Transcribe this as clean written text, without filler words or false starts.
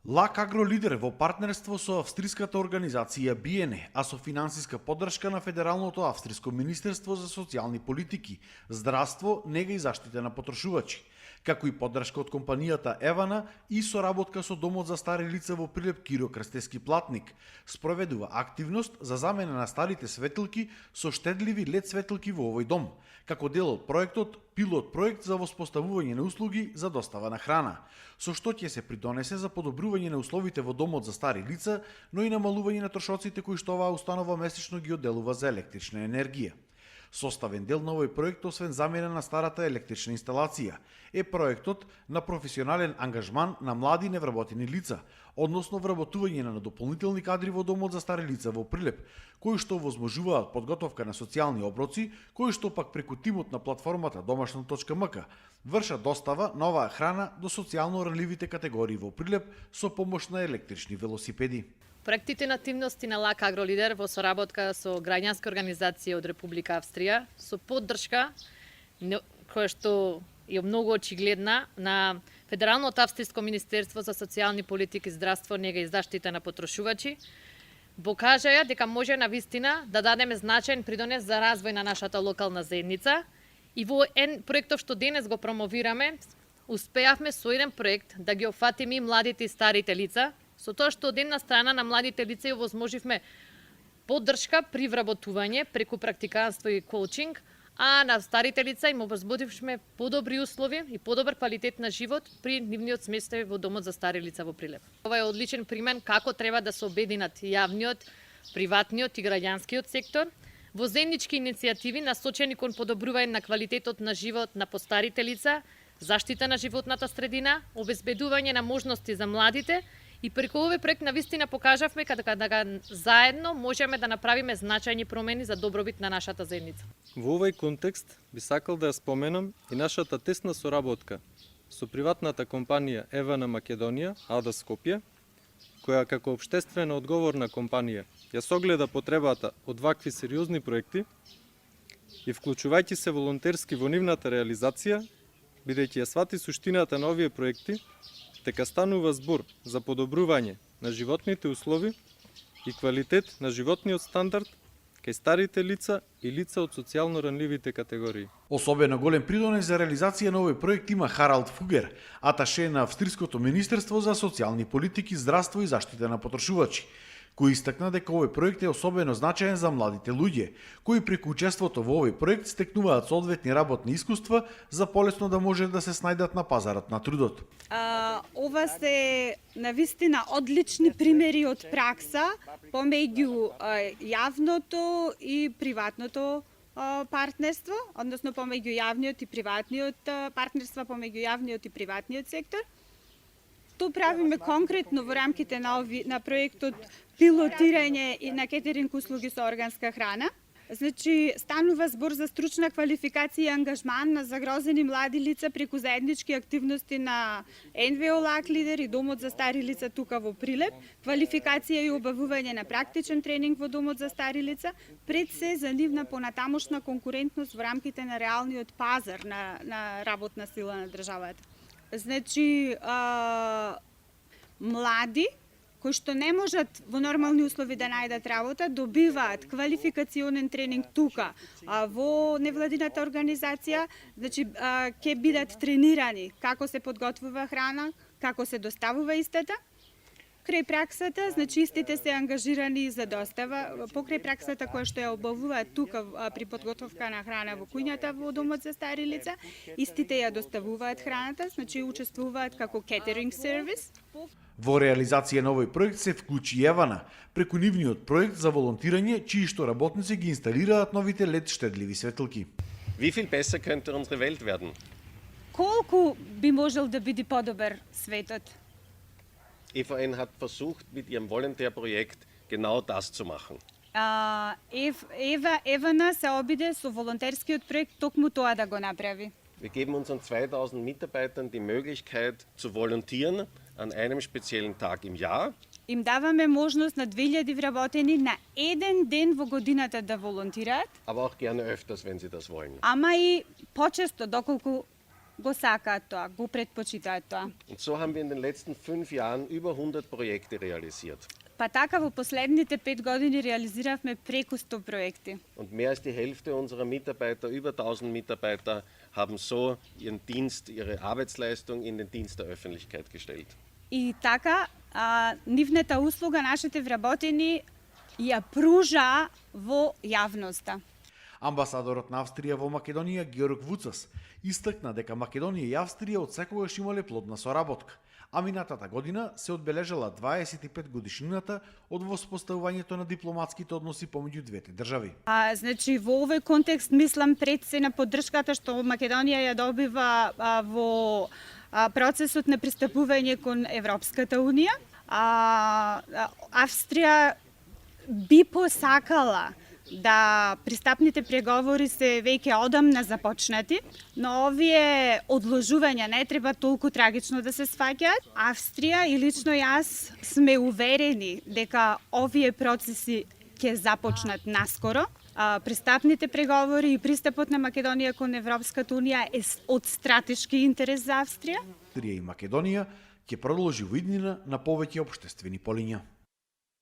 Лак Агролидер во партнерство со австриската организација БИЕНЕ, а со финансиска поддршка на Федералното австриско министерство за социјални политики, здравство, нега и заштита на потрошувачи, како и поддршка од компанијата Евана и соработка со Домот за стари лица во Прилеп Киро Крстески Платник, спроведува активност за замена на старите светилки со штедливи лед светилки во овој дом, како дел од проектот пилот проект за воспоставување на услуги за достава на храна, со што ќе се придонесе за подобрување на условите во Домот за стари лица, но и намалување на трошоците кои што оваа установа месечно ги одделува за електрична енергија. Составен дел на овој проект, освен замена на старата електрична инсталација, е проектот на професионален ангажман на млади невработени лица, односно вработување на дополнителни кадри во Домот за стари лица во Прилеп, кои што возможуваат подготовка на социјални оброци, кои што пак преку тимот на платформата домашно.мк вршат достава на оваа храна до социјално ранливите категории во Прилеп со помош на електрични велосипеди. Проектите на активности на Лак Агролидер во соработка со граѓански организации од Република Австрија, со поддршка која што е многу очигледна на Федералното австриско министерство за социјални политики, здравство, нега и заштита на потрошувачи, покажаја дека може навистина да дадеме значаен придонес за развој на нашата локална заедница и во проектов што денес го промовираме, успеавме со еден проект да ги опфатиме и младите и старите лица, со тоа што од една страна на младите лица ја возможивме поддршка при вработување преку практиканство и коучинг, а на старите лица им обезбедивме подобри услови и подобар квалитет на живот при нивниот сместај во Домот за стари лица во Прилеп. Ова е одличен пример како треба да се обединат јавниот, приватниот и граѓанскиот сектор во заеднички иницијативи насочени кон подобрување на квалитетот на живот на постарите лица, заштита на животната средина, обезбедување на можности за младите. И преку овој проект навистина покажавме дека заедно можеме да направиме значајни промени за добробит на нашата заедница. Во овој контекст би сакал да ја споменам и нашата тесна соработка со приватната компанија Евана Македонија, АДА Скопје, која како општествено одговорна компанија ја согледа потребата од вакви сериозни проекти и вклучувајќи се волонтерски во нивната реализација, бидејќи ја свати суштината на овие проекти, дека станува збор за подобрување на животните услови и квалитет на животниот стандард кај старите лица и лица од социјално ранливите категории. Особено голем придонес за реализација на овој проект има Харалд Фугер, аташе на Австриското министерство за социјални политики, здравство и заштита на потрошувачи, кој истакна дека овој проект е особено значаен за младите луѓе, кои преку учеството во овој проект стекнуваат соодветни работни искуства за полесно да може да се снајдат на пазарот на трудот. Ова се навистина одлични примери од пракса помеѓу јавното и приватното партнерство, односно помеѓу јавниот и приватниот партнерства помеѓу јавниот и приватниот сектор. Тоа правиме конкретно во рамките на проектот пилотирање и на кетеринг услуги со органска храна. Значи, станува збор за стручна квалификација и ангажман на загрозени млади лица преку заеднички активности на НВО Лак Лидер и Домот за стари лица тука во Прилеп, квалификација и обавување на практичен тренинг во Домот за стари лица, пред се за нивна понатамошна конкурентност во рамките на реалниот пазар на работна сила на државата. Значи, млади кои што не можат во нормални услови да најдат работа, добиваат квалификационен тренинг тука во невладината организација, значи ќе бидат тренирани како се подготвува храна, како се доставува истата. Покрај праксата, значи истите се ангажирани за достава, покрај праксата која што ја обавуваат тука при подготовка на храна во куњата во Домот за стари лица, истите ја доставуваат храната, значи учествуваат како кетеринг сервис. Во реализација на овој проект се вклучи Евана, преку нивниот проект за волонтирање, чии што работници ги инсталираат новите LED штедливи светилки. Wie viel besser könnte unsere Welt werden? Колку би можел да биде подобар светот? EVN hat versucht, mit ihrem Volontärprojekt genau das zu machen. Евана се обиде со волонтерскиот проект токму тоа да го направи. Wir geben unseren 2000 Mitarbeitern die Möglichkeit zu volontieren an einem speziellen Tag im Jahr. Им даваме можност на 2000 вработени на еден ден во годината да волонтираат. Aber auch gerne öfters, wenn sie das wollen. Ама и почесто доколку го сакаат тоа, го предпочитаат тоа. Und so haben wir in den letzten 5 Jahren über 100 Projekte realisiert. Па така во последните 5 години реализиравме преку 100 проекти. Und mehr als die Hälfte unserer Mitarbeiter, über 1000 Mitarbeiter, haben so ihren Dienst, ihre Arbeitsleistung in den Dienst der Öffentlichkeit gestellt. И така, нивната услуга, нашите вработени ја пружа во јавноста. Амбасадорот на Австрија во Македонија Георг Вуцас истакна дека Македонија и Австрија од секогаш имале плодна соработка, а минатата година се одбележала 25 годишнината од воспоставувањето на дипломатските односи помеѓу двете држави. Значи, во овој контекст мислам пред се на поддршката што Македонија ја добива во процесот на пристапување кон Европската Унија. Австрија би посакала да пристапните преговори се веќе одамна започнати, но овие одложувања не треба толку трагично да се сваќаат. Австрија и лично јас сме уверени дека овие процеси ќе започнат наскоро. Пристапните преговори и пристапот на Македонија кон Европската Унија е од стратешки интерес за Австрија. Австрија и Македонија ќе продолжи во иднина на повеќе општествени полиња.